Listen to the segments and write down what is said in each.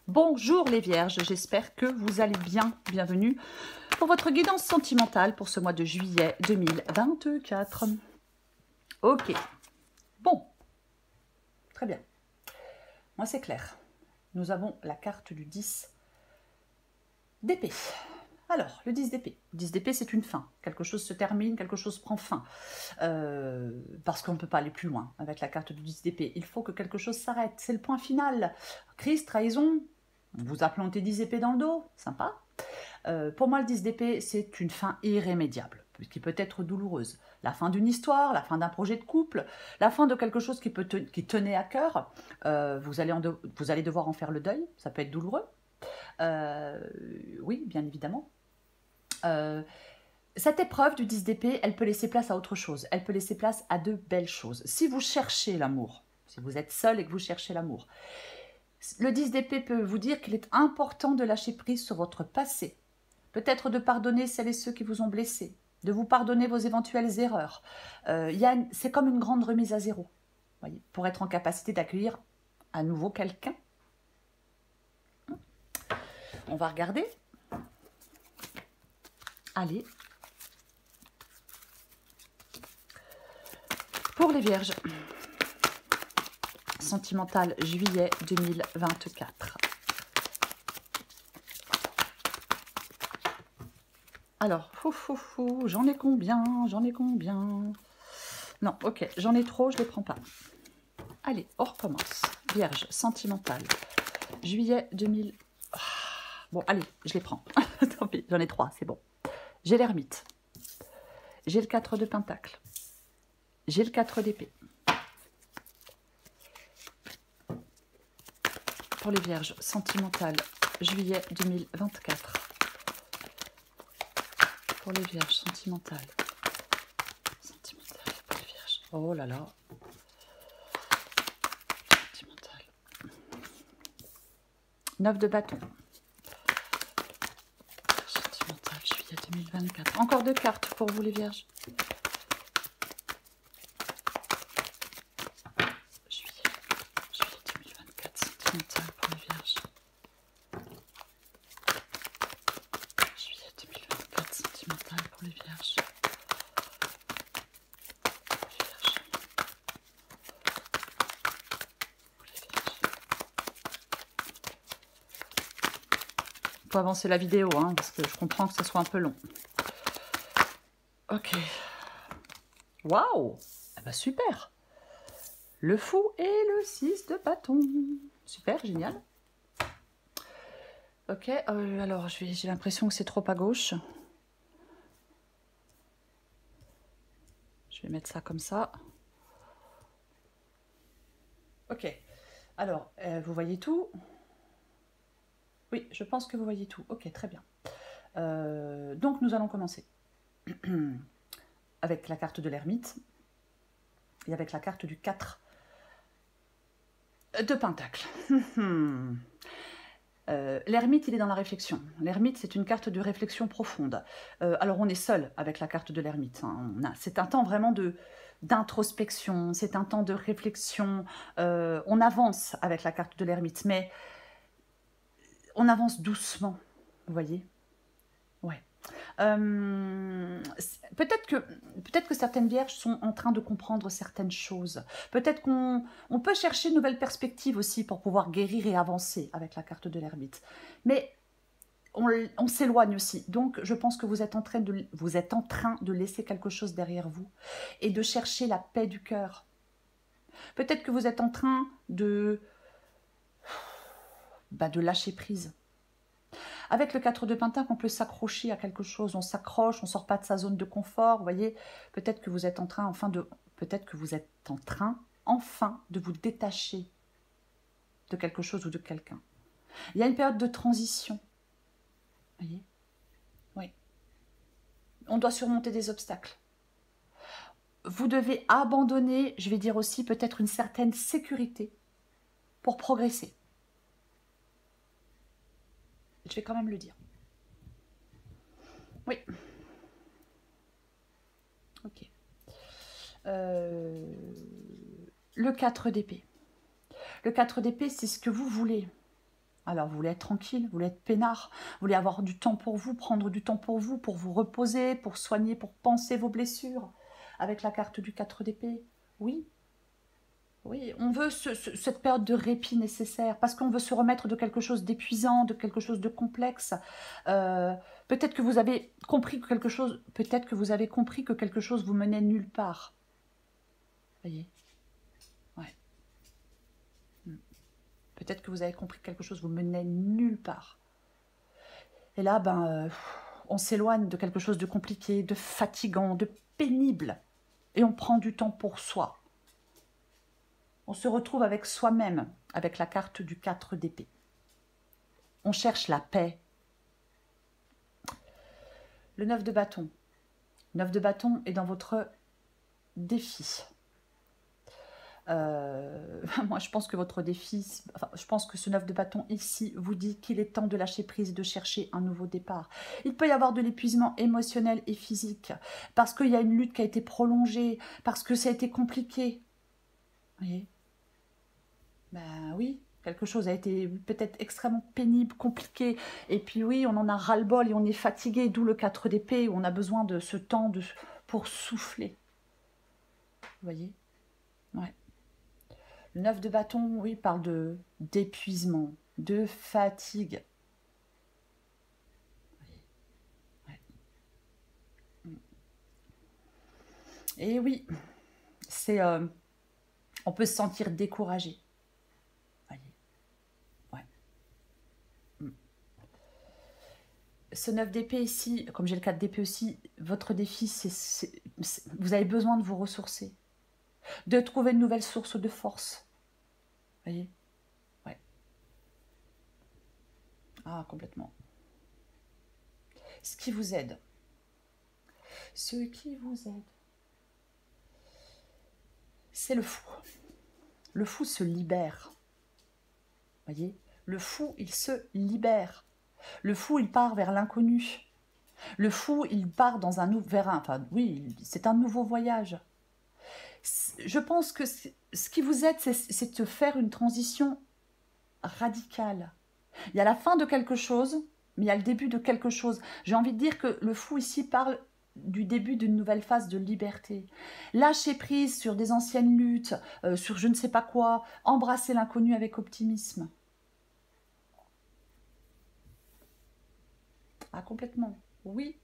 Bonjour les vierges, j'espère que vous allez bien. Bienvenue pour votre guidance sentimentale pour ce mois de juillet 2024. Ok, bon, très bien. Moi c'est clair. Nous avons la carte du 10 d'épée. Alors, le 10 d'épée. Le 10 d'épée, c'est une fin. Quelque chose se termine, quelque chose prend fin. Parce qu'on ne peut pas aller plus loin avec la carte du 10 d'épée. Il faut que quelque chose s'arrête. C'est le point final. Crise, trahison, on vous a planté 10 épées dans le dos. Sympa. Pour moi, le 10 d'épée, c'est une fin irrémédiable, qui peut être douloureuse. La fin d'une histoire, la fin d'un projet de couple, la fin de quelque chose qui tenait à cœur. Vous allez devoir en faire le deuil. Ça peut être douloureux. Oui, bien évidemment. Cette épreuve du 10 d'épée, elle peut laisser place à autre chose. Elle peut laisser place à de belles choses. Si vous cherchez l'amour, si vous êtes seul et que vous cherchez l'amour, le 10 d'épée peut vous dire qu'il est important de lâcher prise sur votre passé. Peut-être de pardonner celles et ceux qui vous ont blessé, de vous pardonner vos éventuelles erreurs. C'est comme une grande remise à zéro, voyez, pour être en capacité d'accueillir à nouveau quelqu'un. On va regarder. Allez. Pour les vierges, sentimental juillet 2024. Alors, j'en ai combien? Non, ok, j'en ai trop, je ne les prends pas. Allez, on recommence. Vierge, sentimental, juillet 2000... Bon, allez, je les prends. Tant pis, j'en ai 3, c'est bon. J'ai l'ermite. J'ai le 4 de pentacle. J'ai le 4 d'épée. Pour les vierges, sentimental, juillet 2024. Pour les vierges, sentimental. Sentimental, pour les vierges. Oh là là. Sentimental. 9 de bâton. Sentimental, juillet 2024. Encore 2 cartes pour vous les vierges. Juillet 2024, sentimental pour les vierges. Juillet 2024, sentimental pour les vierges. Il faut avancer la vidéo, hein, parce que je comprends que ce soit un peu long. Ok. Waouh! Eh ben, super! Le fou et le 6 de bâton. Super, génial. Ok, alors j'ai l'impression que c'est trop à gauche. Je vais mettre ça comme ça. Ok, alors, vous voyez tout? Oui, je pense que vous voyez tout. Ok, très bien. Donc, nous allons commencer avec la carte de l'ermite et avec la carte du 4 de pentacle. L'ermite, il est dans la réflexion. L'ermite, c'est une carte de réflexion profonde. Alors, on est seul avec la carte de l'ermite. Hein. C'est un temps vraiment d'introspection, c'est un temps de réflexion. On avance avec la carte de l'ermite, mais on avance doucement, vous voyez? Ouais. Peut-être que certaines vierges sont en train de comprendre certaines choses. Peut-être qu'on peut chercher une nouvelle perspective aussi pour pouvoir guérir et avancer avec la carte de l'ermite. Mais on s'éloigne aussi. Donc, je pense que vous êtes en train de laisser quelque chose derrière vous et de chercher la paix du cœur. Peut-être que vous êtes en train de lâcher prise. Avec le 4 de pentacle, on peut s'accrocher à quelque chose, on s'accroche, on ne sort pas de sa zone de confort, vous voyez. Peut-être que vous êtes en train enfin de vous détacher de quelque chose ou de quelqu'un. Il y a une période de transition, vous voyez. Oui. On doit surmonter des obstacles. Vous devez abandonner, je vais dire aussi, peut-être une certaine sécurité pour progresser. Je vais quand même le dire. Oui. Ok. Le 4 d'épée. Le 4 d'épée, c'est ce que vous voulez. Alors, vous voulez être tranquille, vous voulez être peinard, vous voulez avoir du temps pour vous, prendre du temps pour vous reposer, pour soigner, pour penser vos blessures. Avec la carte du 4 d'épée, oui. Oui, on veut cette période de répit nécessaire, parce qu'on veut se remettre de quelque chose d'épuisant, de quelque chose de complexe. Peut-être que vous avez compris que quelque chose, peut-être que vous avez compris que quelque chose vous menait nulle part. Voyez? Ouais. Peut-être que vous avez compris que quelque chose vous menait nulle part. Et là, on s'éloigne de quelque chose de compliqué, de fatigant, de pénible. Et on prend du temps pour soi. On se retrouve avec soi-même, avec la carte du 4 d'épée. On cherche la paix. Le 9 de bâton. 9 de bâton est dans votre défi. Moi, je pense que votre défi, je pense que ce 9 de bâton ici vous dit qu'il est temps de lâcher prise et de chercher un nouveau départ. Il peut y avoir de l'épuisement émotionnel et physique, parce qu'il y a une lutte qui a été prolongée, parce que ça a été compliqué. Vous voyez? Ben oui, quelque chose a été peut-être extrêmement pénible, compliqué, et puis oui, on en a ras-le-bol et on est fatigué, d'où le 4 d'épée, où on a besoin de ce temps pour souffler. Vous voyez? Ouais. Le 9 de bâton, oui, parle d'épuisement, de fatigue. Ouais. Et oui, c'est, on peut se sentir découragé. Ce 9 d'épée ici, comme j'ai le 4 d'épée aussi, votre défi, vous avez besoin de vous ressourcer, de trouver une nouvelle source de force. Vous voyez? Ouais. Ah, complètement. Ce qui vous aide. Ce qui vous aide. C'est le fou. Le fou se libère. Vous voyez? Le fou, il se libère. Le fou, il part vers l'inconnu. Le fou, il part dans oui, c'est un nouveau voyage. Je pense que ce qui vous aide, c'est de faire une transition radicale. Il y a la fin de quelque chose, mais il y a le début de quelque chose. J'ai envie de dire que le fou ici parle du début d'une nouvelle phase de liberté. Lâcher prise sur des anciennes luttes, sur je ne sais pas quoi, embrasser l'inconnu avec optimisme. Ah, complètement. Oui.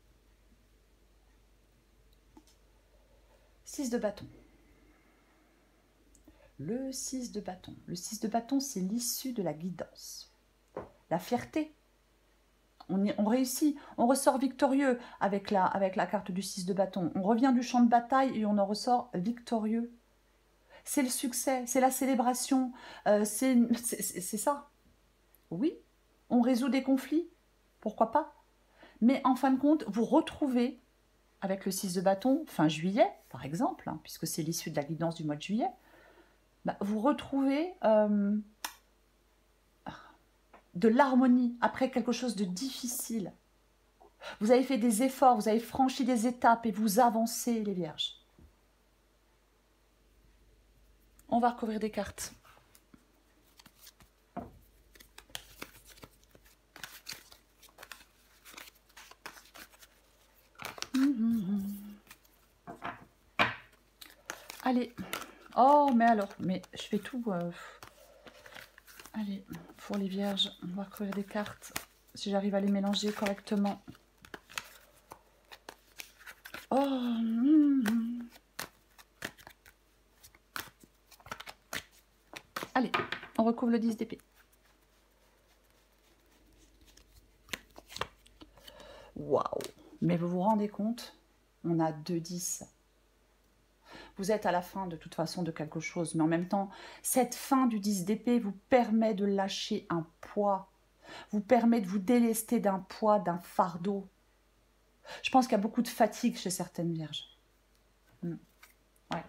6 de bâton. Le 6 de bâton. Le 6 de bâton, c'est l'issue de la guidance. La fierté. On réussit, on ressort victorieux avec la carte du 6 de bâton. On revient du champ de bataille et on en ressort victorieux. C'est le succès, c'est la célébration, c'est ça. Oui, on résout des conflits, pourquoi pas. Mais en fin de compte, vous retrouvez, avec le 6 de bâton, fin juillet, par exemple, hein, puisque c'est l'issue de la guidance du mois de juillet, vous retrouvez de l'harmonie après quelque chose de difficile. Vous avez fait des efforts, vous avez franchi des étapes et vous avancez, les vierges. On va recouvrir des cartes. Allez. Oh, mais alors, mais je fais tout. Allez, pour les vierges, on va recouvrir des cartes. Si j'arrive à les mélanger correctement. Oh. Allez, on recouvre le 10 d'épée. Waouh! Mais vous vous rendez compte? On a 2 10. Vous êtes à la fin de toute façon de quelque chose, mais en même temps, cette fin du 10 d'épée vous permet de lâcher un poids, vous permet de vous délester d'un poids, d'un fardeau. Je pense qu'il y a beaucoup de fatigue chez certaines vierges. Ouais.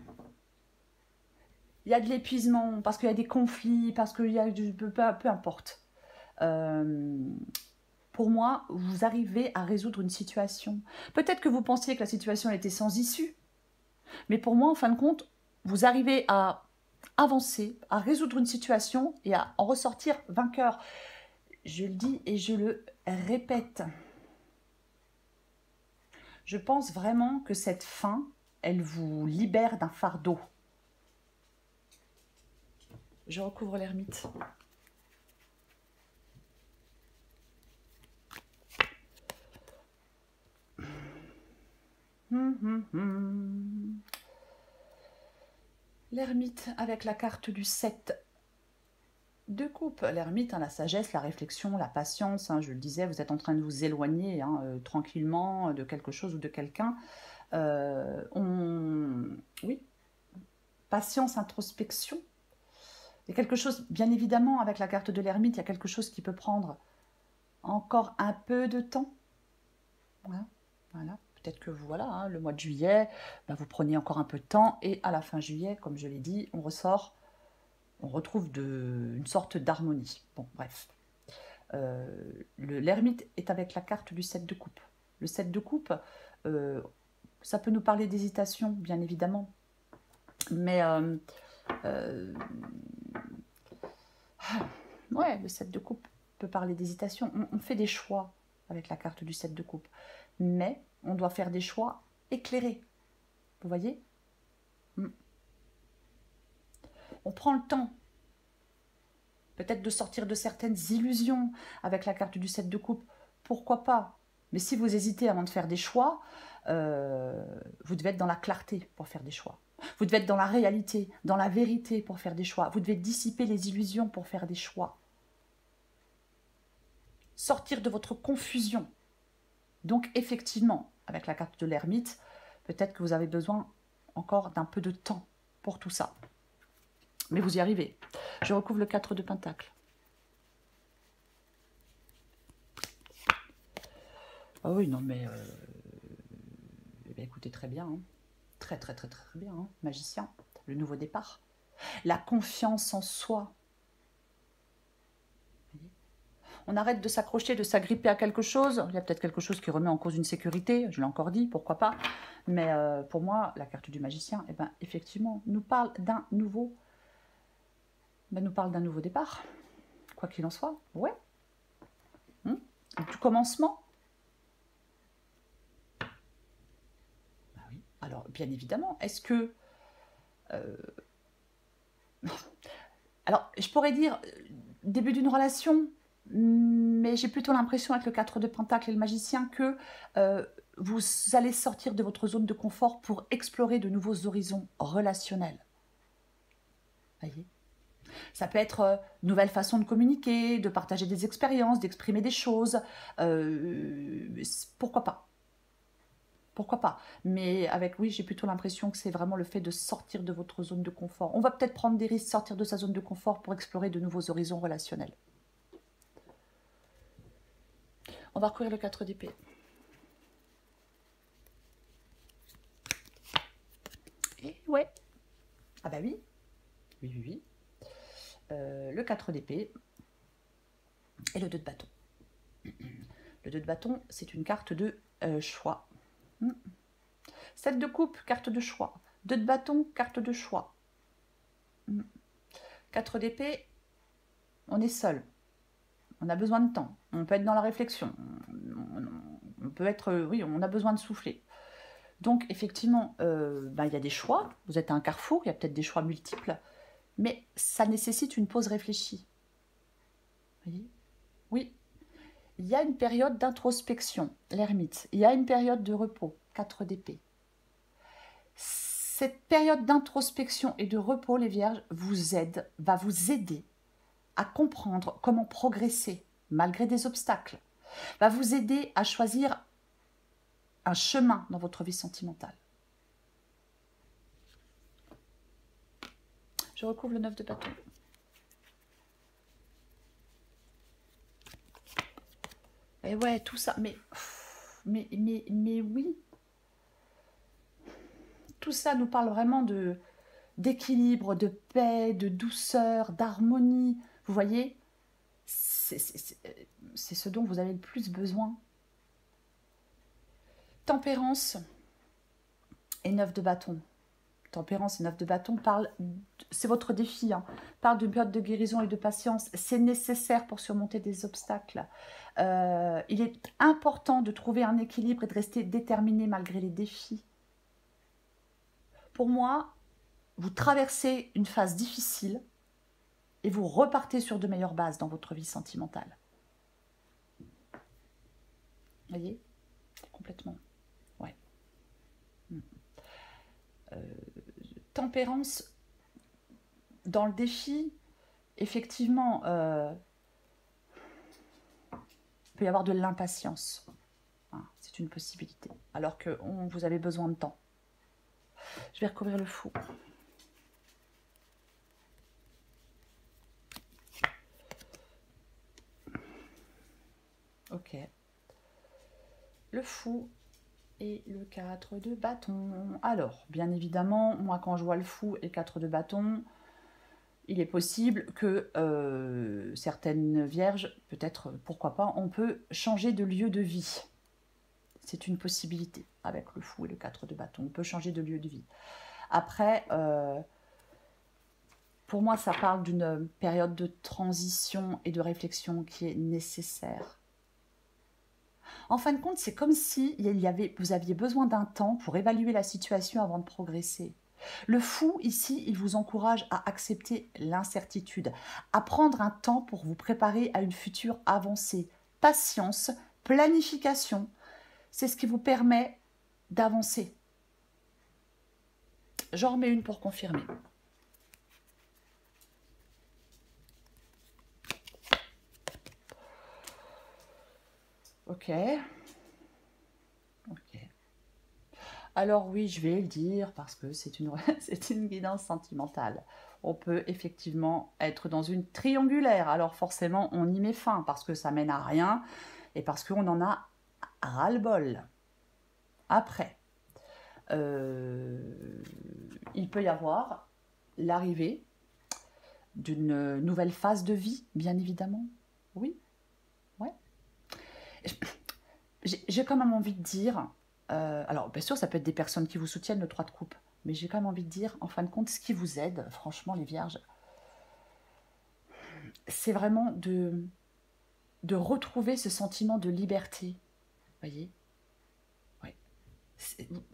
Il y a de l'épuisement, parce qu'il y a des conflits, parce qu'il y a peu importe. Pour moi, vous arrivez à résoudre une situation. Peut-être que vous pensiez que la situation était sans issue, mais pour moi, en fin de compte, vous arrivez à avancer, à résoudre une situation et à en ressortir vainqueur. Je le dis et je le répète. Je pense vraiment que cette fin, elle vous libère d'un fardeau. Je recouvre l'ermite. L'ermite avec la carte du 7 de coupe. L'ermite, hein, la sagesse, la réflexion, la patience. Hein, je le disais, vous êtes en train de vous éloigner tranquillement de quelque chose ou de quelqu'un. Oui, patience, introspection. Il y a quelque chose, bien évidemment, avec la carte de l'ermite, il y a quelque chose qui peut prendre encore un peu de temps. Voilà. Peut-être que vous, voilà, hein, le mois de juillet, vous prenez encore un peu de temps et à la fin juillet, comme je l'ai dit, on ressort, on retrouve une sorte d'harmonie. Bon, bref. L'ermite est avec la carte du 7 de coupe. Le 7 de coupe, ça peut nous parler d'hésitation, bien évidemment. Mais, ouais, le 7 de coupe peut parler d'hésitation. On fait des choix avec la carte du 7 de coupe. Mais on doit faire des choix éclairés. Vous voyez? On prend le temps peut-être de sortir de certaines illusions avec la carte du 7 de coupe. Pourquoi pas? Mais si vous hésitez avant de faire des choix, vous devez être dans la clarté pour faire des choix. Vous devez être dans la réalité, dans la vérité pour faire des choix. Vous devez dissiper les illusions pour faire des choix. Sortir de votre confusion. Donc effectivement, avec la carte de l'ermite, peut-être que vous avez besoin encore d'un peu de temps pour tout ça. Mais vous y arrivez. Je recouvre le 4 de Pentacle. Ah oui, non mais... écoutez, très bien. Hein. Très bien. Hein. Magicien, le nouveau départ. La confiance en soi. On arrête de s'accrocher, de s'agripper à quelque chose. Il y a peut-être quelque chose qui remet en cause une sécurité, je l'ai encore dit, pourquoi pas. Mais pour moi, la carte du magicien, effectivement, nous parle d'un nouveau... nous parle d'un nouveau départ, quoi qu'il en soit. Ouais. Du commencement. Oui. Alors, bien évidemment, est-ce que... Alors, je pourrais dire début d'une relation, mais j'ai plutôt l'impression avec le 4 de Pentacle et le magicien que vous allez sortir de votre zone de confort pour explorer de nouveaux horizons relationnels. Voyez ? Ça peut être une nouvelle façon de communiquer, de partager des expériences, d'exprimer des choses. Pourquoi pas? Pourquoi pas? Mais avec, oui, j'ai plutôt l'impression que c'est vraiment le fait de sortir de votre zone de confort. On va peut-être prendre des risques, sortir de sa zone de confort pour explorer de nouveaux horizons relationnels. On va recourir le 4 d'épée. Et ouais. Ah bah oui. Oui. Le 4 d'épée et le 2 de bâton. Le 2 de bâton, c'est une carte de choix. 7 de coupe, carte de choix. 2 de bâton, carte de choix. 4 d'épée, on est seul. On a besoin de temps. On peut être dans la réflexion. On peut être... oui, on a besoin de souffler. Donc, effectivement, il y a des choix. Vous êtes à un carrefour, il y a peut-être des choix multiples. Mais ça nécessite une pause réfléchie. Vous voyez ? Oui. Il y a une période d'introspection, l'ermite. Il y a une période de repos, 4 d'épée. Cette période d'introspection et de repos, les vierges, va vous aider à comprendre comment progresser malgré des obstacles. Va vous aider à choisir un chemin dans votre vie sentimentale. Je recouvre le 9 de bâton. Et ouais, tout ça, mais oui. Tout ça nous parle vraiment d'équilibre, de paix, de douceur, d'harmonie. Vous voyez, c'est ce dont vous avez le plus besoin. Tempérance et 9 de bâton. Tempérance et 9 de bâton parle, c'est votre défi, hein, parle d'une période de guérison et de patience. C'est nécessaire pour surmonter des obstacles. Il est important de trouver un équilibre et de rester déterminé malgré les défis. Pour moi, vous traversez une phase difficile et vous repartez sur de meilleures bases dans votre vie sentimentale. Vous voyez? Complètement. Ouais. Tempérance, dans le défi, effectivement, il peut y avoir de l'impatience. Hein, c'est une possibilité. Alors que vous avez besoin de temps. Je vais recouvrir le fou. Ok. Le fou et le 4 de bâton. Alors, bien évidemment, moi quand je vois le fou et 4 de bâton, il est possible que certaines vierges, peut-être, pourquoi pas, on peut changer de lieu de vie. C'est une possibilité avec le fou et le 4 de bâton. On peut changer de lieu de vie. Après, pour moi, ça parle d'une période de transition et de réflexion qui est nécessaire. En fin de compte, c'est comme si vous aviez besoin d'un temps pour évaluer la situation avant de progresser. Le fou, ici, il vous encourage à accepter l'incertitude, à prendre un temps pour vous préparer à une future avancée. Patience, planification, c'est ce qui vous permet d'avancer. J'en remets une pour confirmer. Ok. Ok. Alors oui, je vais le dire parce que c'est une guidance sentimentale. On peut effectivement être dans une triangulaire. Alors forcément, on y met fin parce que ça mène à rien et parce qu'on en a ras-le-bol. Après, il peut y avoir l'arrivée d'une nouvelle phase de vie, bien évidemment. Oui, ouais. J'ai quand même envie de dire, alors bien sûr ça peut être des personnes qui vous soutiennent, le 3 de coupe, mais j'ai quand même envie de dire, en fin de compte, ce qui vous aide, franchement les vierges, c'est vraiment de retrouver ce sentiment de liberté, voyez, ouais.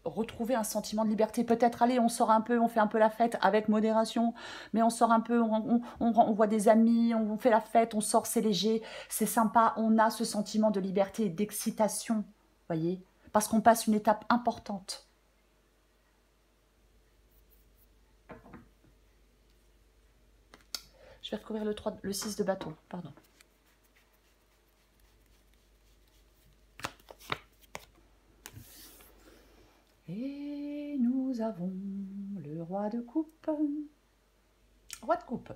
Retrouver un sentiment de liberté, peut-être, allez, on sort un peu, on fait un peu la fête avec modération, mais on sort un peu, on voit des amis, on fait la fête, on sort, c'est léger, c'est sympa, on a ce sentiment de liberté et d'excitation, voyez, parce qu'on passe une étape importante. Je vais recouvrir le 6 de bâton, pardon. Et nous avons le roi de coupe. Roi de coupe.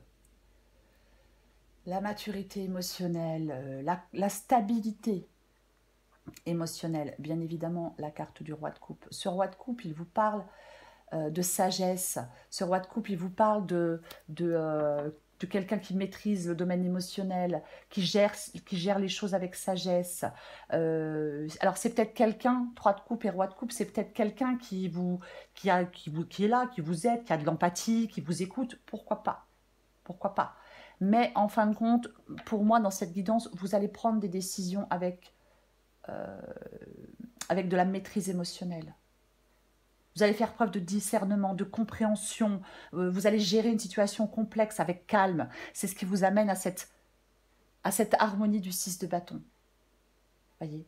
La maturité émotionnelle, la stabilité émotionnelle. Bien évidemment, la carte du roi de coupe. Ce roi de coupe, il vous parle de sagesse. Ce roi de coupe, il vous parle de quelqu'un qui maîtrise le domaine émotionnel, qui gère les choses avec sagesse. Alors c'est peut-être quelqu'un, 3 de coupe et roi de coupe, c'est peut-être quelqu'un qui est là, qui vous aide, qui a de l'empathie, qui vous écoute. Pourquoi pas? Pourquoi pas? Mais en fin de compte, pour moi, dans cette guidance, vous allez prendre des décisions avec de la maîtrise émotionnelle. Vous allez faire preuve de discernement, de compréhension. Vous allez gérer une situation complexe avec calme. C'est ce qui vous amène à cette harmonie du 6 de bâton. Voyez,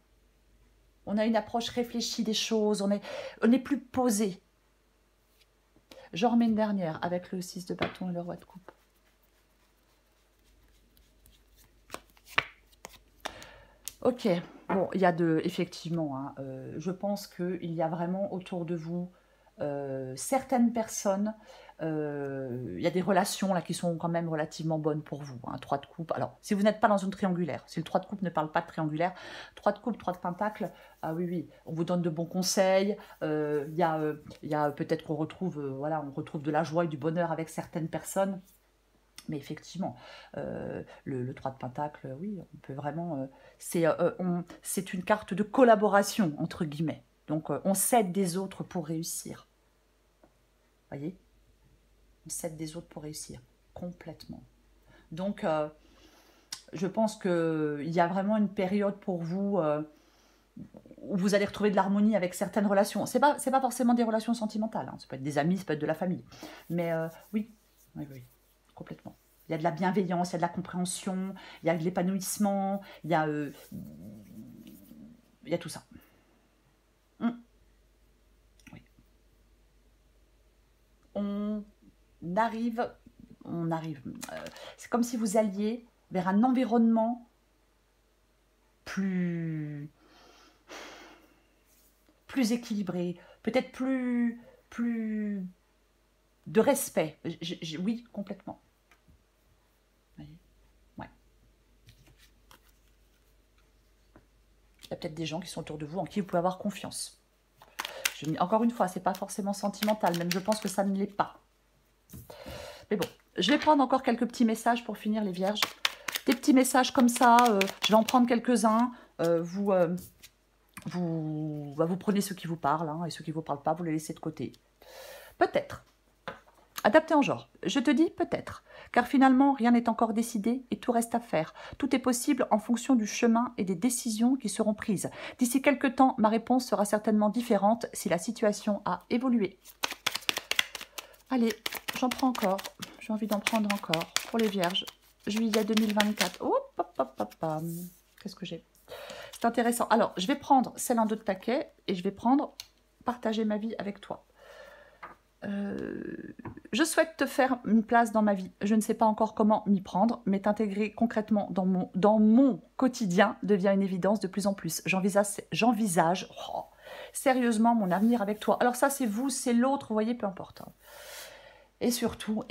on a une approche réfléchie des choses. On est plus posé. J'en remets une dernière avec le 6 de bâton et le roi de coupe. Ok, bon, il y a effectivement, hein, je pense qu'il y a vraiment autour de vous certaines personnes, il y a des relations là qui sont quand même relativement bonnes pour vous, hein, 3 de coupe. Alors, si vous n'êtes pas dans une triangulaire, si le 3 de coupe ne parle pas de triangulaire, 3 de coupe, 3 de pentacle, ah oui, oui, on vous donne de bons conseils, il y a peut-être qu'on retrouve, voilà, on retrouve de la joie et du bonheur avec certaines personnes. Mais effectivement, le 3 de pentacle, oui, on peut vraiment... c'est une carte de collaboration, entre guillemets. Donc, on s'aide des autres pour réussir. Voyez, on s'aide des autres pour réussir, complètement. Donc, je pense qu'il y a vraiment une période pour vous où vous allez retrouver de l'harmonie avec certaines relations. C'est pas forcément des relations sentimentales, hein. Ça peut être des amis, ça peut être de la famille. Mais oui, oui, complètement. Il y a de la bienveillance, il y a de la compréhension, il y a de l'épanouissement, il y a tout ça. Oui. On arrive, c'est comme si vous alliez vers un environnement plus équilibré, peut-être plus de respect. Oui, complètement. Vous voyez, ouais. Il y a peut-être des gens qui sont autour de vous en qui vous pouvez avoir confiance. Encore une fois, c'est pas forcément sentimental, même je pense que ça ne l'est pas. Mais bon, je vais prendre encore quelques petits messages pour finir les vierges. Des petits messages comme ça, je vais en prendre quelques-uns. Vous prenez ceux qui vous parlent, hein, et ceux qui ne vous parlent pas, vous les laissez de côté. Peut-être. Adapté en genre. Je te dis peut-être, car finalement, rien n'est encore décidé et tout reste à faire. Tout est possible en fonction du chemin et des décisions qui seront prises. D'ici quelques temps, ma réponse sera certainement différente si la situation a évolué. Allez, j'en prends encore. J'ai envie d'en prendre encore pour les vierges. Juillet 2024. Qu'est-ce que j'ai? C'est intéressant. Alors, je vais prendre celle en 2 de paquet et je vais prendre partager ma vie avec toi. Je souhaite te faire une place dans ma vie. Je ne sais pas encore comment m'y prendre, mais t'intégrer concrètement dans mon quotidien devient une évidence de plus en plus. J'envisage sérieusement mon avenir avec toi. Alors ça, c'est vous, c'est l'autre, vous voyez, peu importe. Et surtout,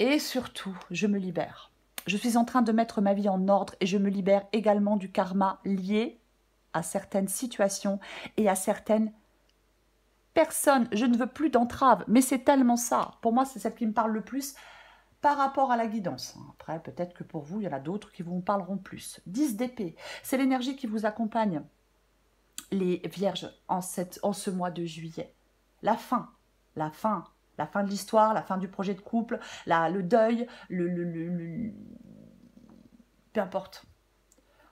je me libère. Je suis en train de mettre ma vie en ordre et je me libère également du karma lié à certaines situations et à certaines personnes. Je ne veux plus d'entrave, mais c'est tellement ça. Pour moi, c'est celle qui me parle le plus par rapport à la guidance. Après, peut-être que pour vous, il y en a d'autres qui vous parleront plus. 10 d'épée, c'est l'énergie qui vous accompagne, les vierges, en ce mois de juillet. La fin de l'histoire, la fin du projet de couple, le deuil, peu importe.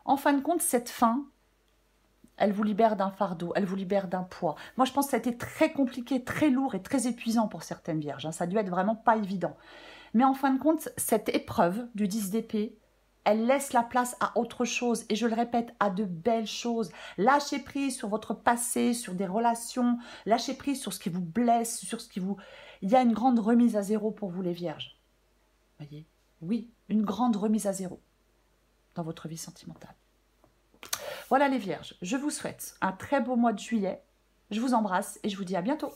En fin de compte, cette fin, elle vous libère d'un fardeau, elle vous libère d'un poids. Moi, je pense que ça a été très compliqué, très lourd et très épuisant pour certaines vierges. Ça a dû être vraiment pas évident. Mais en fin de compte, cette épreuve du 10 d'épée, elle laisse la place à autre chose. Et je le répète, à de belles choses. Lâchez prise sur votre passé, sur des relations. Lâchez prise sur ce qui vous blesse, sur ce qui vous... Il y a une grande remise à zéro pour vous, les vierges. Voyez? Oui, une grande remise à zéro dans votre vie sentimentale. Voilà les vierges, je vous souhaite un très beau mois de juillet. Je vous embrasse et je vous dis à bientôt.